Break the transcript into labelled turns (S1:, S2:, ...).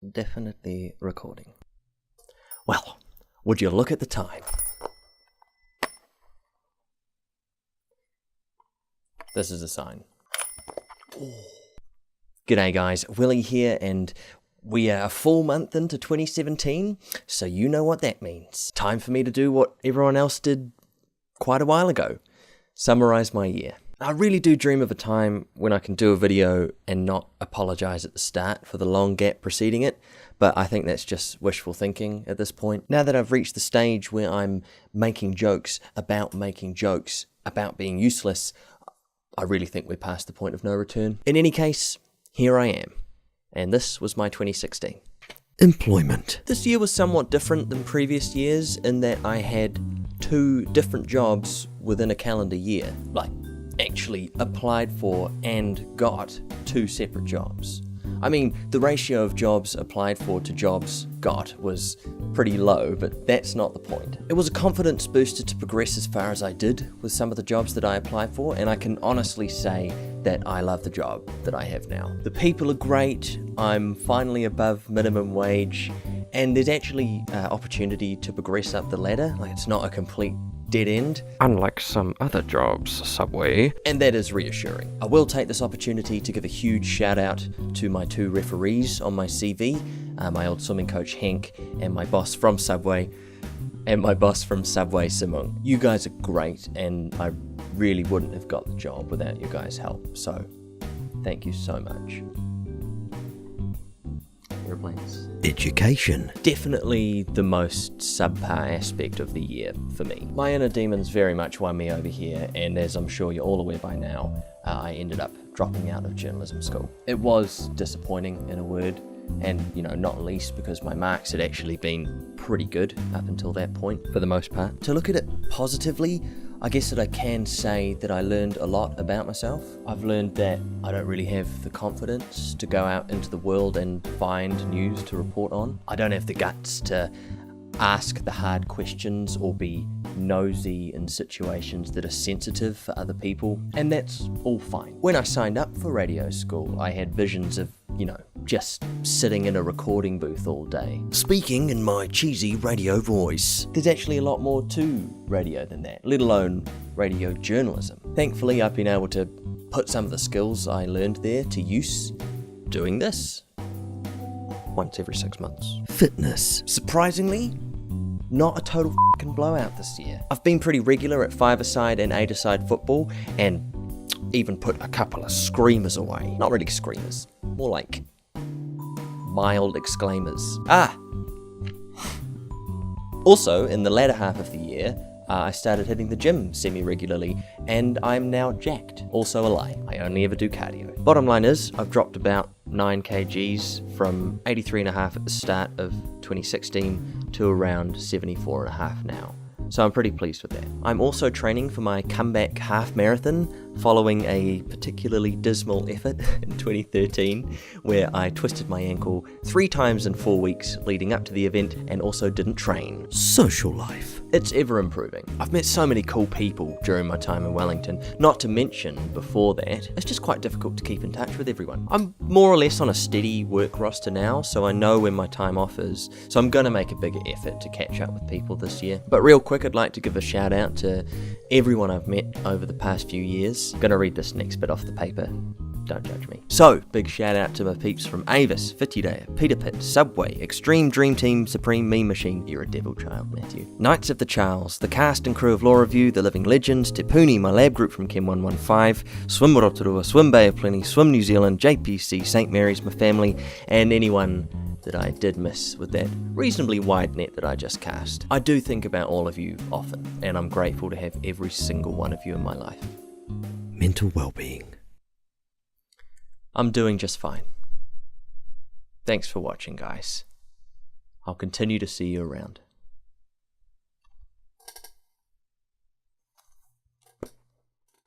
S1: Definitely recording. Well, would you look at the time? This is a sign. G'day guys, Willy here, and we are a full month into 2017, so you know what that means. Time for me to do what everyone else did quite a while ago. Summarize my year. I really do dream of a time when I can do a video and not apologize at the start for the long gap preceding it, but I think that's just wishful thinking at this point. Now that I've reached the stage where I'm making jokes about being useless, I really think we're past the point of no return. In any case, here I am, and this was my 2016. Employment. This year was somewhat different than previous years in that I had 2 different jobs within a calendar year. Like, actually applied for and got 2 separate jobs. I mean, the ratio of jobs applied for to jobs got was pretty low, but that's not the point. It was a confidence booster to progress as far as I did with some of the jobs that I applied for, and I can honestly say that I love the job that I have now. The people are great, I'm finally above minimum wage, and there's actually opportunity to progress up the ladder. Like, it's not a complete dead end,
S2: unlike some other jobs, Subway.
S1: And that is reassuring. I will take this opportunity to give a huge shout out to my 2 referees on my CV, my old swimming coach Hank, and my boss from Subway, Simung. You guys are great, and I really wouldn't have got the job without your guys' help, so thank you so much. Airplanes. Education. Definitely the most subpar aspect of the year for me. My inner demons very much won me over here, and as I'm sure you're all aware by now, I ended up dropping out of journalism school. It was disappointing, in a word, and not least because my marks had actually been pretty good up until that point, for the most part. To look at it positively, I guess that I can say that I learned a lot about myself. I've learned that I don't really have the confidence to go out into the world and find news to report on. I don't have the guts to ask the hard questions or be nosy in situations that are sensitive for other people, and that's all fine. When I signed up for radio school, I had visions of, just sitting in a recording booth all day, speaking in my cheesy radio voice. There's actually a lot more to radio than that, let alone radio journalism. Thankfully, I've been able to put some of the skills I learned there to use doing this once every 6 months. Fitness. Surprisingly, not a total f***ing blowout this year. I've been pretty regular at 5-a-side and 8-a-side football, and even put a couple of screamers away. Not really screamers, more like mild exclaimers. Also, in the latter half of the year, I started hitting the gym semi-regularly, and I'm now jacked. Also a lie, I only ever do cardio. Bottom line is, I've dropped about 9 kgs from 83.5 at the start of 2016 to around 74.5 now. So I'm pretty pleased with that. I'm also training for my comeback half marathon following a particularly dismal effort in 2013 where I twisted my ankle 3 times in 4 weeks leading up to the event and also didn't train. Social life. It's ever improving. I've met so many cool people during my time in Wellington, not to mention before that, it's just quite difficult to keep in touch with everyone. I'm more or less on a steady work roster now, so I know when my time off is, so I'm gonna make a bigger effort to catch up with people this year. But real quick, I'd like to give a shout out to everyone I've met over the past few years. I'm gonna read this next bit off the paper. Don't judge me. So, big shout out to my peeps from Avis, Fitidea, Peter Pitt, Subway, Extreme Dream Team, Supreme Meme Machine, you're a devil child, Matthew. Knights of the Charles, the cast and crew of Law Review, The Living Legends, Te Puni, my lab group from Chem 115, Swim Rotorua, Swim Bay of Plenty, Swim New Zealand, JPC, St Mary's, my family, and anyone that I did miss with that reasonably wide net that I just cast. I do think about all of you often, and I'm grateful to have every single one of you in my life. Mental well-being. I'm doing just fine. Thanks for watching, guys. I'll continue to see you around.